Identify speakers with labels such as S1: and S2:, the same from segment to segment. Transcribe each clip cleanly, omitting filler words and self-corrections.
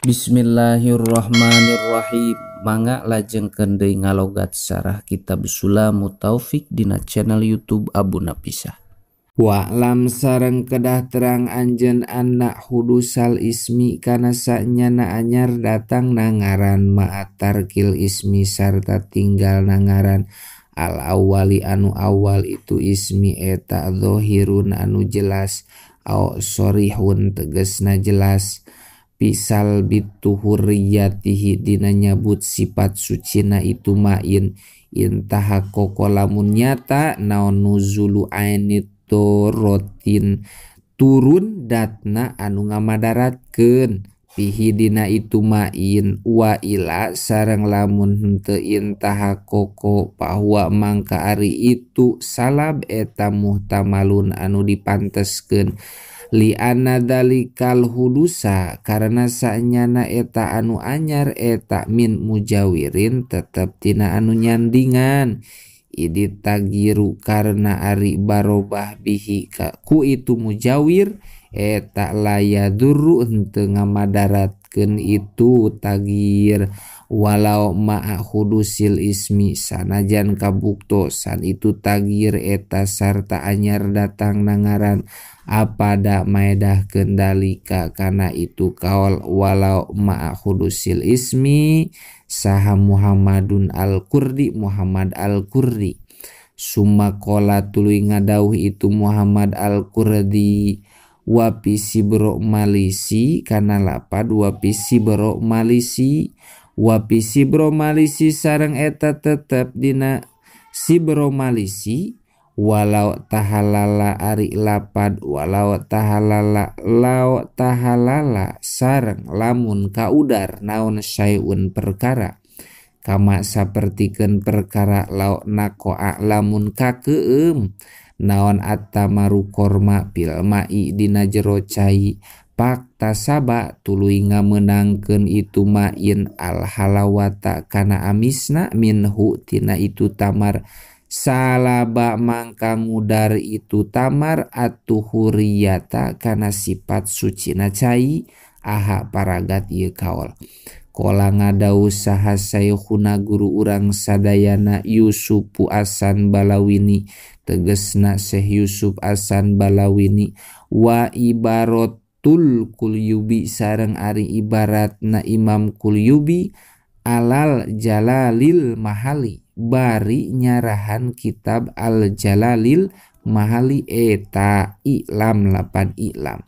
S1: Bismillahirrahmanirrahim. Mangga lajengkeun deui ngalogat sarah kitab Sulamut Taufik dina channel YouTube Abu Napisah. Wa'lam sareng kedah terang anjeun anak hudusal ismi kana sanyana anyar datang nangaran ma'atarkil ismi sarta tinggal nangaran al awali anu awal itu ismi eta dzohirun anu jelas au sorihun tegesna jelas pisal bituhuriyatihi dina nyabut sifat sucina itu main intaha koko lamun nyata naon nuzulu ainit rotin turun datna anu ngamadaratkeun pihi dina itu main wa ila sareng lamun henteu intaha koko bahwa mangka ari itu salab eta muhtamalun anu dipanteskeun li anadalikal hudusa karena sanyana eta anu anyar eta min mujawirin tetep tina anu nyandingan idi tagiru karena ari barobah bihi ku itu mujawir eta layaduru henteu ngamadaratkeun itu tagir walau ma'a hudusil ismi sanajan kabuktosan itu tagir eta sarta anyar datang nangaran apada maedah kendalika kana itu kaul walau ma'a hudusil ismi saha Muhammadun al-Qurdi Muhammad al-Qurdi summa qala tuluy ngadawuh itu Muhammad al-Qurdi wa pisibro malisi kana lapad wa pisibro malisi wa pisibro malisi sareng eta tetep dina sibro malisi walau tahalala ari lapad walau tahalala lau tahalala sareng lamun kaudar naon syai'un perkara kama sapertikeun perkara lau nakoa lamun kakeueum naon atamaru korma pil mai dina jero cai pakta saba tuluy ngamenangkeun itu main al halawata kana amisna minhu tina itu tamar salaba mangka ngudar itu tamar atuhuriyata kana sifat sucina cai aha paragat ieu kaol kola ngadau saha saykhuna guru urang sadayana Yusufu Asan Balawini tegesna Syekh Yusuf Asan Balawini wa ibaratul Kulyubi sareng ari ibaratna Imam Kulyubi alal Jalalil Mahali bari nyarahan kitab al Jalalil Mahali eta i'lam lapan i'lam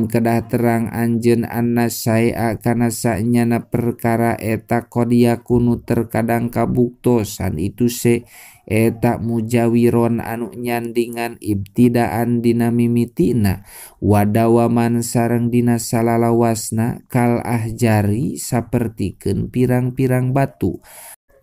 S1: kedah terang anjeun anna syai'a kana sanyana perkara eta qodiya kunu terkadang kabuktosan itu se eta mujawiron anu nyandingan ibtidaan dina mimitina wadawaman sareng dina salalawasna kal ahjari sapertikeun pirang-pirang batu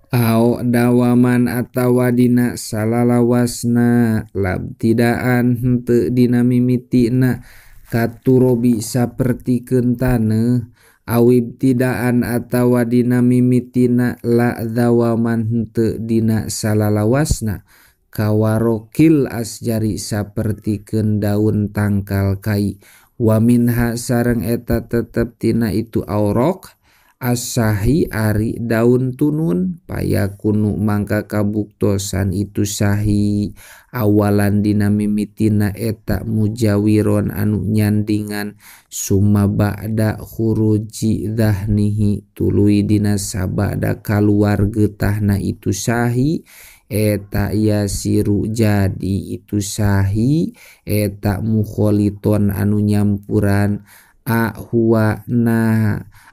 S1: au dawaman atawa dina salalawasna labtidaan henteu dina mimitina katurobi sapertikeun taneuh awibtidaan atawa dina mimitina la dawaman henteu dina salalawasna kawarokil asjari sapertikeun daun tangkal kai wa minha sareng eta tetep tina itu aurok asahi ari daun tunun payakunu mangka kabuktosan itu sahi awalan dina mimitina eta mujawiron anu nyandingan summa ba'da khuruji dhahnihi tuluy dina sabada kaluar getahna itu sahi eta yasiru jadi itu sahi eta mukholiton anu nyampuran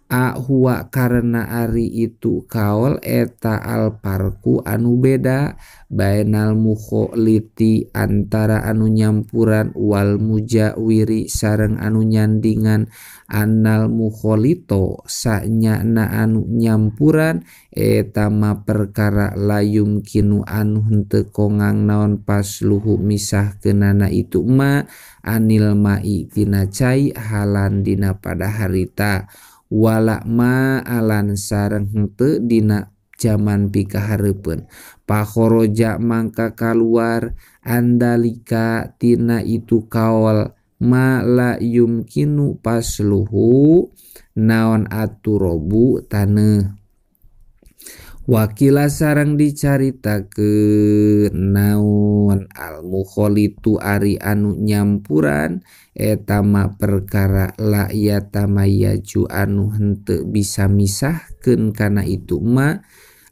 S1: ahwa karena ari itu kaol eta alparku anu beda bainal mukholiti antara anu nyampuran wal mujawiri sareng anu nyandingan annal mukholito sanyana anu nyampuran eta ma perkara layum kinu anu henteu kongang naon pasluhu misahkeunana itu ma anil mai tina cai halan dina pada harita wala ma alan sareng henteu dina zaman pikahareupeun pakhoroja mangka kaluar andalika tina itu kaol ma la yumkinu pasluhu naon aturobu taneuh. Wakila sareng dicaritakeun naon al mukholitu ari anu nyampuran eta ma perkara la yatamayaju anu henteu bisa misahkeun kana itu ma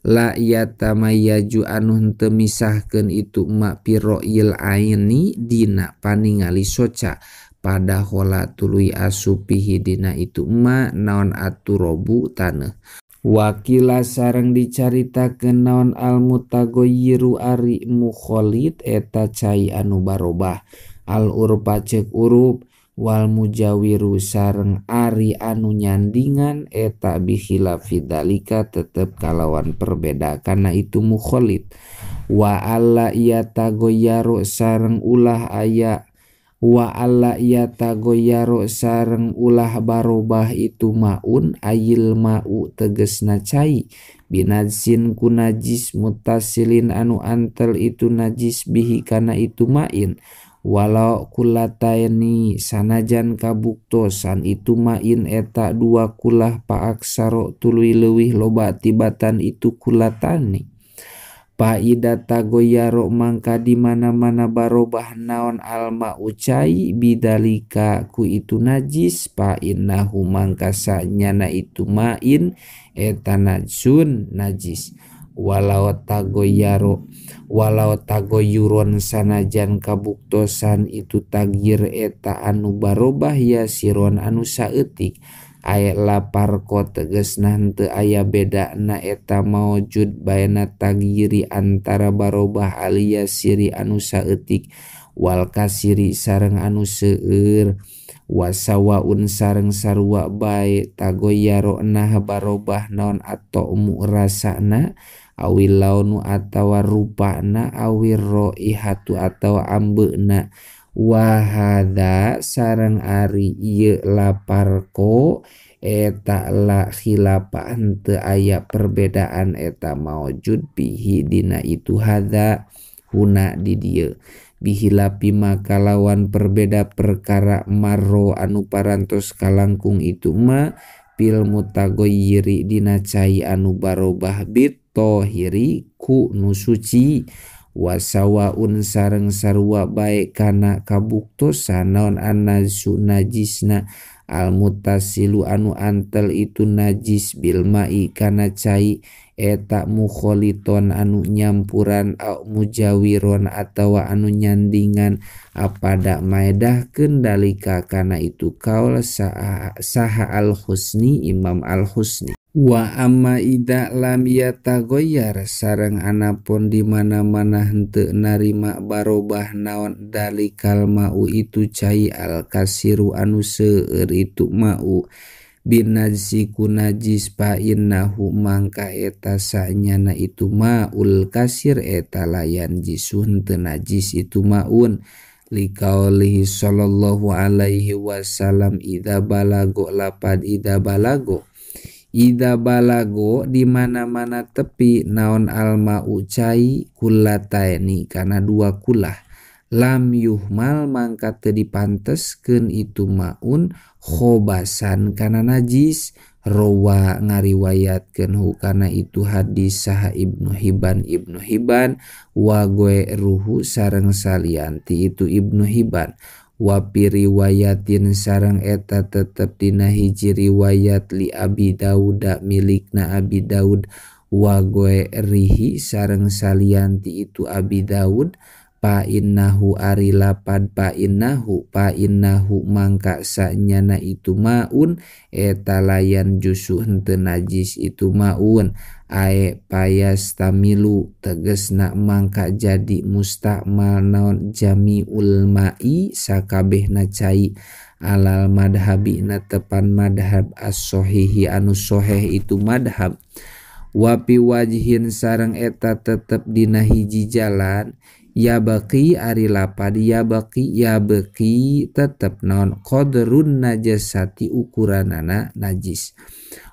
S1: la yatamayaju anu henteu misahkeun itu ma piroil aini dina paningali soca pada hola tuluy asupihi dina itu ma naon aturobu taneuh. Wakila sareng dicaritakeun naon al mutagoyiru ari mukholid eta cai anu barobah al urpa ceuk urup wal mujawiru sareng ari anu nyandingan eta bihilafi dalika tetep kalawan perbeda kana itu mukholid. Wa alla yatagoyaru sareng ulah aya wa alla yatagoyaru sareng ulah barobah itu maun ayil mau tegesna cai binajsin ku najis mutasilin anu antel itu najis bihi kana itu main walau kulataini sanajan kabuktosan itu main eta dua kulah paaksaro tuluy leuwih loba tibatan itu kulatani. Paida tagoyaro mangka di mana-mana barobah naon alma ucai bidalika ku itu najis pa innahu mangka sanyana itu main eta najsun najis walau tagoyuron sanajan kabuktosan itu tagir eta anu barobah ya siron anu saeutik aya lapar ko tegesna henteu aya bedana eta maujud baina tagiri antara barobah alias siri anu saeutik wal kasiri sareng anu seueur wasawaun sareng sarua bae tagoyaro nah barobah naon atau rasana awil launu atawa rupana awir roihatu atawa ambeuna wahada sareng ari ieu lapar ko eta la khilafa henteu aya perbedaan eta maujud bihi dina itu hada huna di dieu bihilapi maka lawan perbeda perkara marro anu parantos kalangkung itu ma pil mutagoyiri dina cai anu barobah bit tohiri ku nu suci wasawaun sareng sarua bae kana kabuktosan naon anazu najisna al mutasilu anu antel itu najis bil mai kana cai eta mukholiton anu nyampuran au mujawiron atawa anu nyandingan apada maedahkeun dalika kana itu kaul saha al husni Imam al husni. Wa amma ida lam yatagoyar sareng anapun di mana-mana henteu narima barobah naon dalikal mau itu cai al kasiru anu seueur itu mau binajsi ku najis pa innahu mangka eta sanyana itu maul kasir eta layan jisun teu najis itu maun liqaulihi sallallahu alaihi wasallam idza balago lapad idza balago di mana-mana tepi naon alma ucai kulataini kana dua kulah lam yuhmal mangka teu dipanteskeun itu maun khobasan kana najis rawa ngariwayatkeun hukana itu hadis saha Ibnu Hibban wa ruhu sareng salianti itu Ibnu Hibban wa riwayatin sareng eta tetep dina hiji riwayat li Abi Daud milikna Abi Daud wa rihi sareng salianti itu Abi Daud pa innahu ari lapad pa innahu mangka sanyana itu maun eta layan jusu henteu najis itu maun ae payas tamilu tegesna mangka jadi mustakmal naon jamiul mai sakabehna cai alal madhabi na tepan madhab as-sohihi anu soheh itu madhab wapi wajhin sareng eta tetep dina hiji jalan ya baqi ari lapad ya baqi tetep naon qadrun najasati ukuranana najis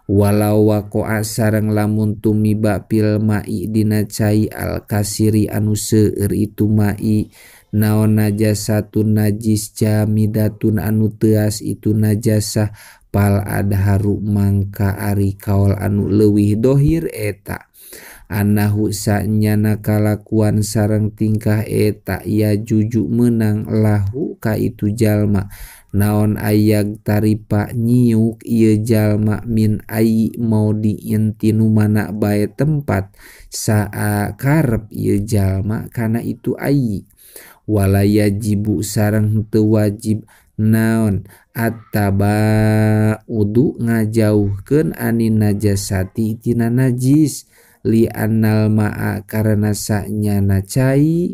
S1: walau waqa'a sareng lamun tumiba pil mai dina cai al kasiri anu seueur itu mai naon najasatun najis jamidatun anu teas itu najasah pal adharu mangka ari kaul anu leuwih dohir eta anahu sanyana kalakuan sareng tingkah eta ya juju menang lahu ka itu jalma naon ayag taripa nyiuk ieu jalma min ayi maudiin tinu mana bae tempat saa karep ieu jalma kana itu ayi walaya jibu sareng teu wajib naon attaba udu ngajauhkeun anin najasati tina najis li annal ma'a karena sanyana cai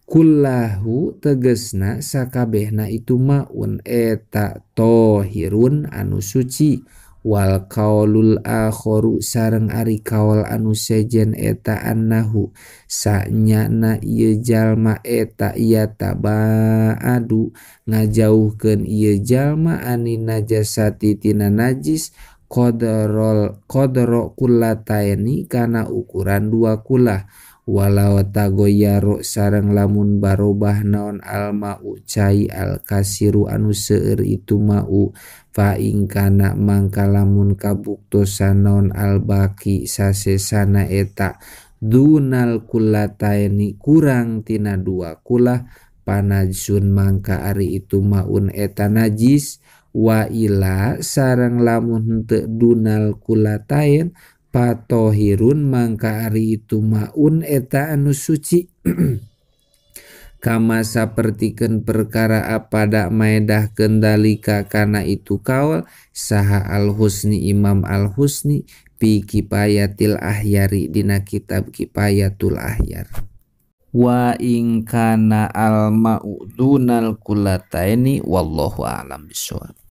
S1: kullahu tegesna sakabehna itu maun eta tohirun anu suci wal qaulul akharu sareng ari kaul anu sejen eta annahu sanyana ieu jalma eta ieu tabaadu ngajauhkeun ieu jalma anin najasati tina najis qadro kullataini kana ukuran dua kulah walau tagoyaro sareng lamun barobah naon almau cai alkasiru anu seueur itu mau fa ing kana mangka lamun kabuktosan naon albaki sasesana eta dunal kullataini kurang tina dua kulah panajsun mangka ari itu maun eta najis wa ila sareng lamun teu dunal kullatain patohirun mangka ari itu maun eta anu suci kama sapertikeun perkara apada maedah kendalika kana itu kaul saha al husni imam al husni fi kifayatil ahyari dina kitab kifayatul ahyar wa in kana al ma'udunal kullataini wallahu a'lam bishawab.